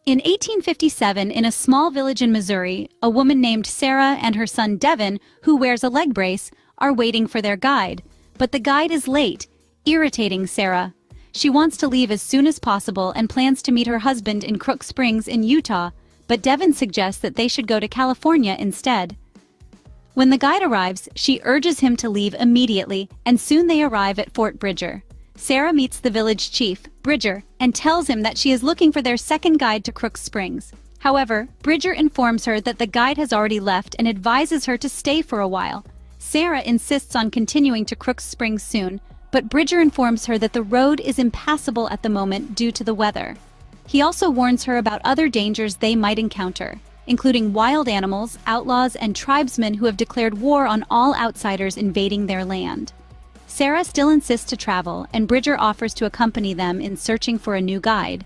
In 1857, in a small village in Missouri, a woman named Sarah and her son Devin, who wears a leg brace, are waiting for their guide. But the guide is late, irritating Sarah. She wants to leave as soon as possible and plans to meet her husband in Crook Springs in Utah, but Devin suggests that they should go to California instead. When the guide arrives, she urges him to leave immediately, and soon they arrive at Fort Bridger. Sarah meets the village chief, Bridger, and tells him that she is looking for their second guide to Crook Springs. However, Bridger informs her that the guide has already left and advises her to stay for a while. Sarah insists on continuing to Crook Springs soon, but Bridger informs her that the road is impassable at the moment due to the weather. He also warns her about other dangers they might encounter, including wild animals, outlaws, and tribesmen who have declared war on all outsiders invading their land. Sarah still insists to travel, and Bridger offers to accompany them in searching for a new guide.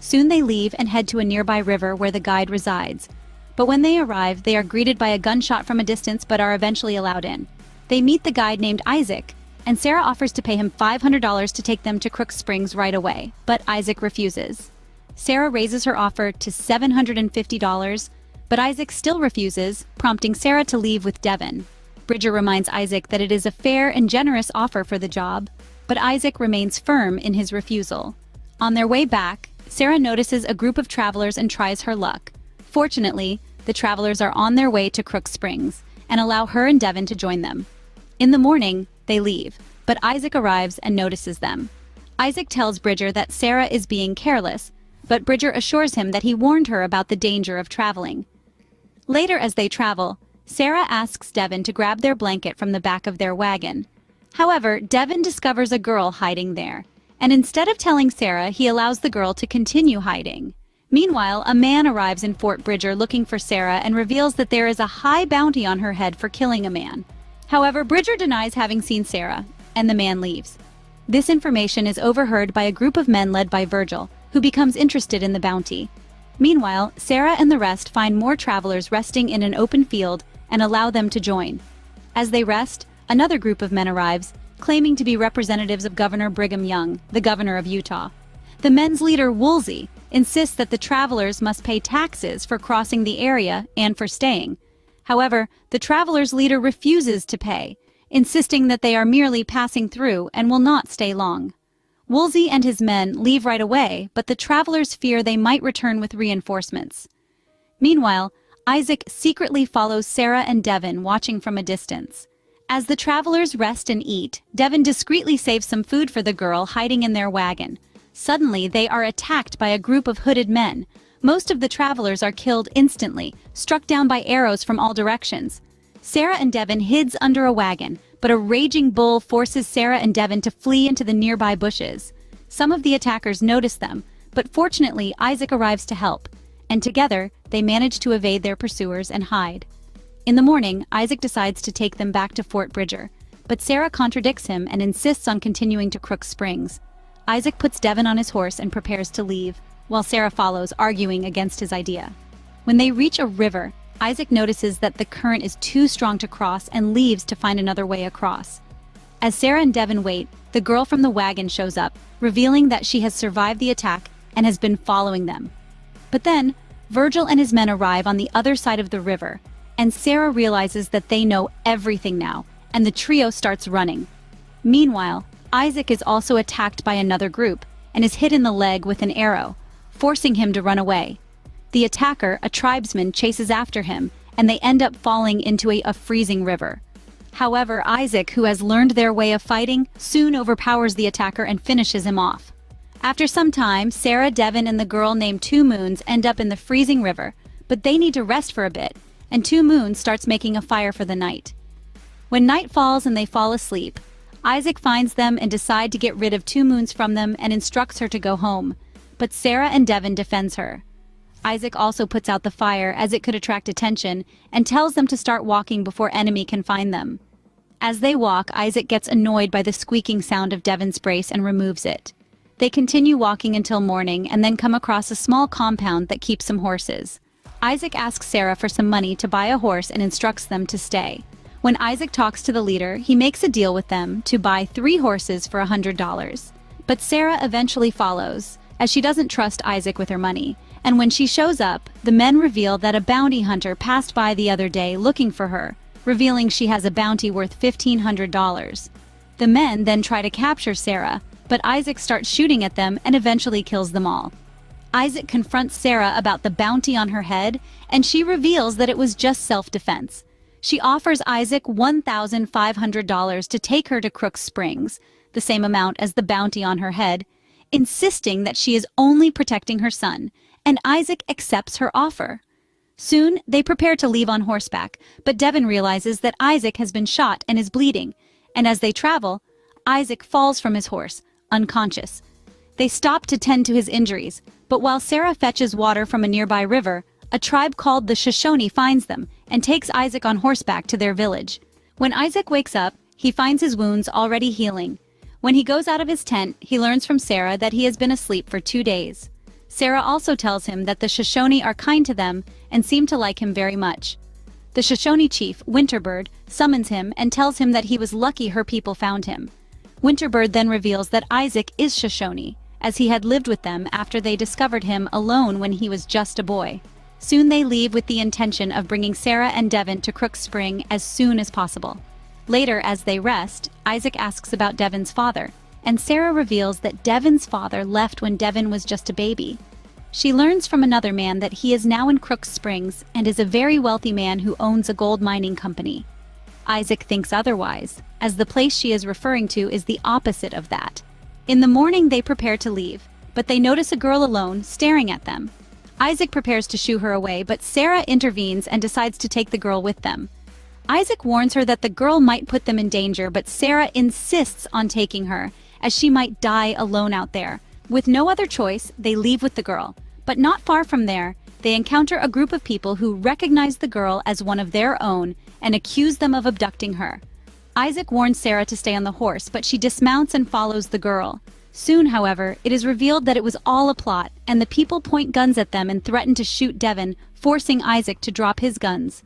Soon they leave and head to a nearby river where the guide resides. But when they arrive, they are greeted by a gunshot from a distance but are eventually allowed in. They meet the guide named Isaac, and Sarah offers to pay him $500 to take them to Crook Springs right away, but Isaac refuses. Sarah raises her offer to $750, but Isaac still refuses, prompting Sarah to leave with Devin. Bridger reminds Isaac that it is a fair and generous offer for the job, but Isaac remains firm in his refusal. On their way back, Sarah notices a group of travelers and tries her luck. Fortunately, the travelers are on their way to Crook Springs and allow her and Devin to join them. In the morning, they leave, but Isaac arrives and notices them. Isaac tells Bridger that Sarah is being careless, but Bridger assures him that he warned her about the danger of traveling. Later as they travel, Sarah asks Devin to grab their blanket from the back of their wagon. However, Devin discovers a girl hiding there, and instead of telling Sarah, he allows the girl to continue hiding. Meanwhile, a man arrives in Fort Bridger looking for Sarah and reveals that there is a high bounty on her head for killing a man. However, Bridger denies having seen Sarah, and the man leaves. This information is overheard by a group of men led by Virgil, who becomes interested in the bounty. Meanwhile, Sarah and the rest find more travelers resting in an open field and allow them to join. As they rest, another group of men arrives, claiming to be representatives of Governor Brigham Young, the governor of Utah. The men's leader, Woolsey, insists that the travelers must pay taxes for crossing the area and for staying. However, the travelers' leader refuses to pay, insisting that they are merely passing through and will not stay long. Woolsey and his men leave right away, but the travelers fear they might return with reinforcements. Meanwhile, Isaac secretly follows Sarah and Devin, watching from a distance. As the travelers rest and eat, Devin discreetly saves some food for the girl hiding in their wagon. Suddenly, they are attacked by a group of hooded men. Most of the travelers are killed instantly, struck down by arrows from all directions. Sarah and Devin hides under a wagon, but a raging bull forces Sarah and Devin to flee into the nearby bushes. Some of the attackers notice them, but fortunately Isaac arrives to help, and together they manage to evade their pursuers and hide. In the morning, Isaac decides to take them back to Fort Bridger, but Sarah contradicts him and insists on continuing to Crook Springs. Isaac puts Devin on his horse and prepares to leave, while Sarah follows, arguing against his idea. When they reach a river, Isaac notices that the current is too strong to cross and leaves to find another way across. As Sarah and Devin wait, the girl from the wagon shows up, revealing that she has survived the attack and has been following them. But then, Virgil and his men arrive on the other side of the river, and Sarah realizes that they know everything now, and the trio starts running. Meanwhile, Isaac is also attacked by another group, and is hit in the leg with an arrow, forcing him to run away. The attacker, a tribesman, chases after him, and they end up falling into a freezing river. However, Isaac, who has learned their way of fighting, soon overpowers the attacker and finishes him off. After some time, Sarah, Devin, and the girl named Two Moons end up in the freezing river, but they need to rest for a bit, and Two Moons starts making a fire for the night. When night falls and they fall asleep, Isaac finds them and decides to get rid of Two Moons from them and instructs her to go home, but Sarah and Devin defends her. Isaac also puts out the fire as it could attract attention and tells them to start walking before enemy can find them. As they walk, Isaac gets annoyed by the squeaking sound of Devin's brace and removes it. They continue walking until morning and then come across a small compound that keeps some horses. Isaac asks Sarah for some money to buy a horse and instructs them to stay. When Isaac talks to the leader, he makes a deal with them to buy 3 horses for $100. But Sarah eventually follows, as she doesn't trust Isaac with her money, And when she shows up, the men reveal that a bounty hunter passed by the other day looking for her, revealing she has a bounty worth $1,500. The men then try to capture Sarah, but Isaac starts shooting at them and eventually kills them all. Isaac confronts Sarah about the bounty on her head, and she reveals that it was just self-defense. She offers Isaac $1,500 to take her to Crooks Springs, the same amount as the bounty on her head, insisting that she is only protecting her son, and Isaac accepts her offer. Soon, they prepare to leave on horseback, but Devin realizes that Isaac has been shot and is bleeding, and as they travel, Isaac falls from his horse, unconscious. They stop to tend to his injuries, but while Sarah fetches water from a nearby river, a tribe called the Shoshone finds them and takes Isaac on horseback to their village. When Isaac wakes up, he finds his wounds already healing. When he goes out of his tent, he learns from Sarah that he has been asleep for 2 days. Sarah also tells him that the Shoshone are kind to them and seem to like him very much. The Shoshone chief, Winterbird, summons him and tells him that he was lucky her people found him. Winterbird then reveals that Isaac is Shoshone, as he had lived with them after they discovered him alone when he was just a boy. Soon they leave with the intention of bringing Sarah and Devin to Crooks Spring as soon as possible. Later, as they rest, Isaac asks about Devin's father, and Sarah reveals that Devin's father left when Devin was just a baby. She learns from another man that he is now in Crooks Springs and is a very wealthy man who owns a gold mining company. Isaac thinks otherwise, as the place she is referring to is the opposite of that. In the morning they prepare to leave, but they notice a girl alone staring at them. Isaac prepares to shoo her away, but Sarah intervenes and decides to take the girl with them. Isaac warns her that the girl might put them in danger, but Sarah insists on taking her, as she might die alone out there. With no other choice, they leave with the girl. But not far from there, they encounter a group of people who recognize the girl as one of their own and accuse them of abducting her. Isaac warns Sarah to stay on the horse, but she dismounts and follows the girl. Soon, however, it is revealed that it was all a plot, and the people point guns at them and threaten to shoot Devin, forcing Isaac to drop his guns.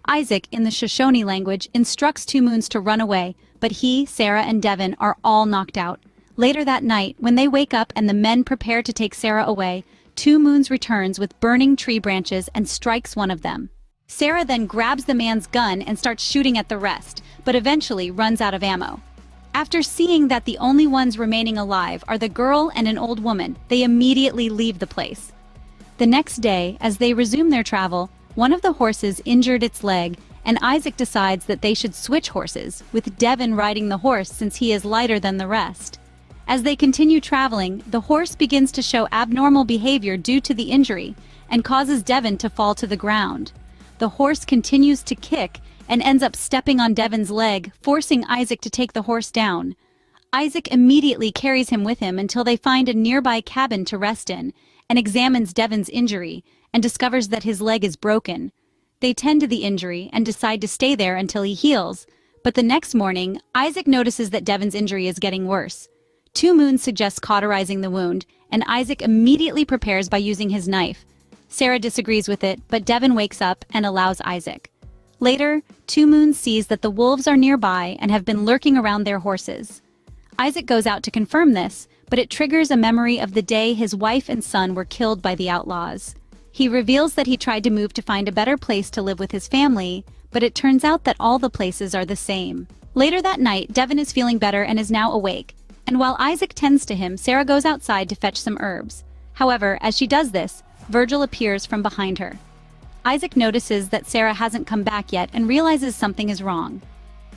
Isaac, in the Shoshone language, instructs Two Moons to run away, but he, Sarah, and Devin are all knocked out. Later that night, when they wake up and the men prepare to take Sarah away, Two Moons returns with burning tree branches and strikes one of them. Sarah then grabs the man's gun and starts shooting at the rest, but eventually runs out of ammo. After seeing that the only ones remaining alive are the girl and an old woman, they immediately leave the place. The next day, as they resume their travel, one of the horses injured its leg, and Isaac decides that they should switch horses, with Devin riding the horse since he is lighter than the rest. As they continue traveling, the horse begins to show abnormal behavior due to the injury, and causes Devin to fall to the ground. The horse continues to kick and ends up stepping on Devin's leg, forcing Isaac to take the horse down. Isaac immediately carries him with him until they find a nearby cabin to rest in, and examines Devin's injury, and discovers that his leg is broken. They tend to the injury and decide to stay there until he heals, but the next morning, Isaac notices that Devin's injury is getting worse. Two Moons suggests cauterizing the wound, and Isaac immediately prepares by using his knife. Sarah disagrees with it, but Devin wakes up and allows Isaac. Later, Two Moons sees that the wolves are nearby and have been lurking around their horses. Isaac goes out to confirm this, but it triggers a memory of the day his wife and son were killed by the outlaws. He reveals that he tried to move to find a better place to live with his family, but it turns out that all the places are the same. Later that night, Devin is feeling better and is now awake, and while Isaac tends to him, Sarah goes outside to fetch some herbs. However, as she does this, Virgil appears from behind her. Isaac notices that Sarah hasn't come back yet and realizes something is wrong.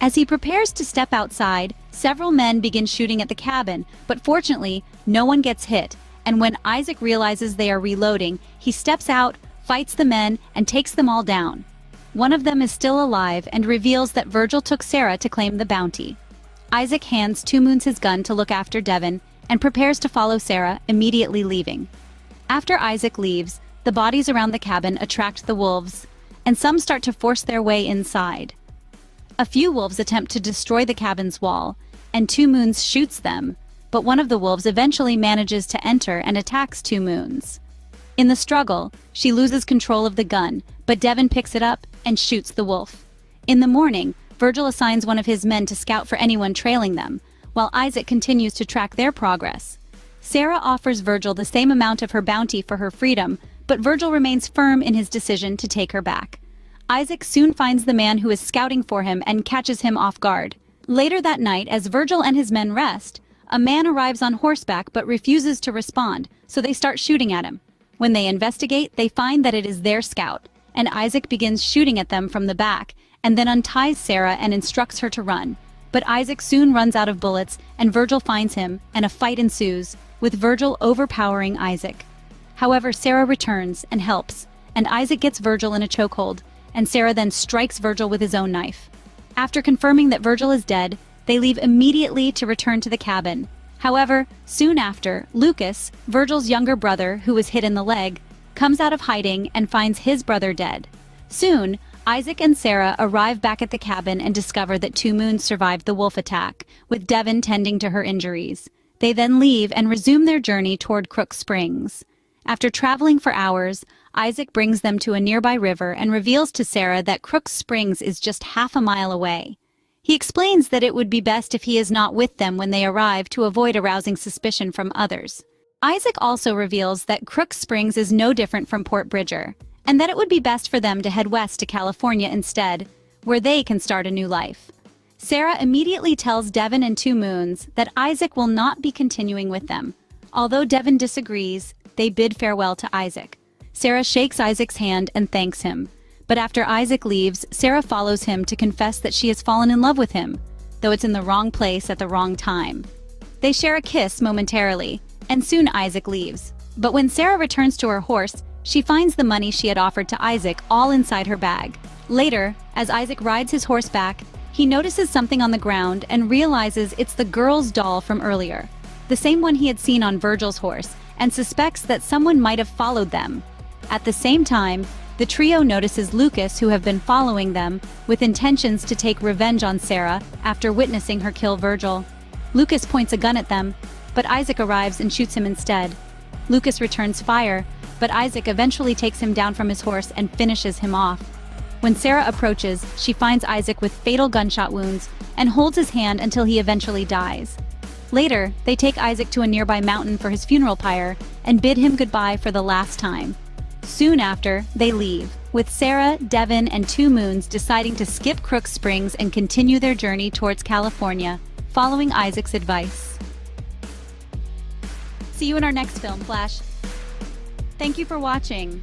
As he prepares to step outside, several men begin shooting at the cabin, but fortunately, no one gets hit, and when Isaac realizes they are reloading, he steps out, fights the men, and takes them all down. One of them is still alive and reveals that Virgil took Sarah to claim the bounty. Isaac hands Two Moons his gun to look after Devin and prepares to follow Sarah, immediately leaving. After Isaac leaves, the bodies around the cabin attract the wolves, and some start to force their way inside. A few wolves attempt to destroy the cabin's wall, and Two Moons shoots them, but one of the wolves eventually manages to enter and attacks Two Moons. In the struggle, she loses control of the gun, but Devin picks it up and shoots the wolf. In the morning, Virgil assigns one of his men to scout for anyone trailing them, while Isaac continues to track their progress. Sarah offers Virgil the same amount of her bounty for her freedom, but Virgil remains firm in his decision to take her back. Isaac soon finds the man who is scouting for him and catches him off guard. Later that night, as Virgil and his men rest, a man arrives on horseback but refuses to respond, so they start shooting at him. When they investigate, they find that it is their scout, and Isaac begins shooting at them from the back, and then unties Sarah and instructs her to run. But Isaac soon runs out of bullets, and Virgil finds him, and a fight ensues, with Virgil overpowering Isaac. However, Sarah returns and helps, and Isaac gets Virgil in a chokehold, and Sarah then strikes Virgil with his own knife. After confirming that Virgil is dead, they leave immediately to return to the cabin. However, soon after, Lucas, Virgil's younger brother who was hit in the leg, comes out of hiding and finds his brother dead. Soon, Isaac and Sarah arrive back at the cabin and discover that Two Moons survived the wolf attack, with Devin tending to her injuries. They then leave and resume their journey toward Crook Springs. After traveling for hours, Isaac brings them to a nearby river and reveals to Sarah that Crook Springs is just half a mile away. He explains that it would be best if he is not with them when they arrive to avoid arousing suspicion from others. Isaac also reveals that Crook Springs is no different from Port Bridger, and that it would be best for them to head west to California instead, where they can start a new life. Sarah immediately tells Devin and Two Moons that Isaac will not be continuing with them. Although Devin disagrees, they bid farewell to Isaac. Sarah shakes Isaac's hand and thanks him. But after Isaac leaves, Sarah follows him to confess that she has fallen in love with him, though it's in the wrong place at the wrong time. They share a kiss momentarily, and soon Isaac leaves. But when Sarah returns to her horse, she finds the money she had offered to Isaac all inside her bag. Later, as Isaac rides his horse back, he notices something on the ground and realizes it's the girl's doll from earlier, the same one he had seen on Virgil's horse, and suspects that someone might have followed them. At the same time, the trio notices Lucas, who have been following them, with intentions to take revenge on Sarah after witnessing her kill Virgil. Lucas points a gun at them, but Isaac arrives and shoots him instead. Lucas returns fire, but Isaac eventually takes him down from his horse and finishes him off. When Sarah approaches, she finds Isaac with fatal gunshot wounds and holds his hand until he eventually dies. Later, they take Isaac to a nearby mountain for his funeral pyre and bid him goodbye for the last time. Soon after, they leave, with Sarah, Devin, and Two Moons deciding to skip Crook Springs and continue their journey towards California, following Isaac's advice. See you in our next Film Flash. Thank you for watching.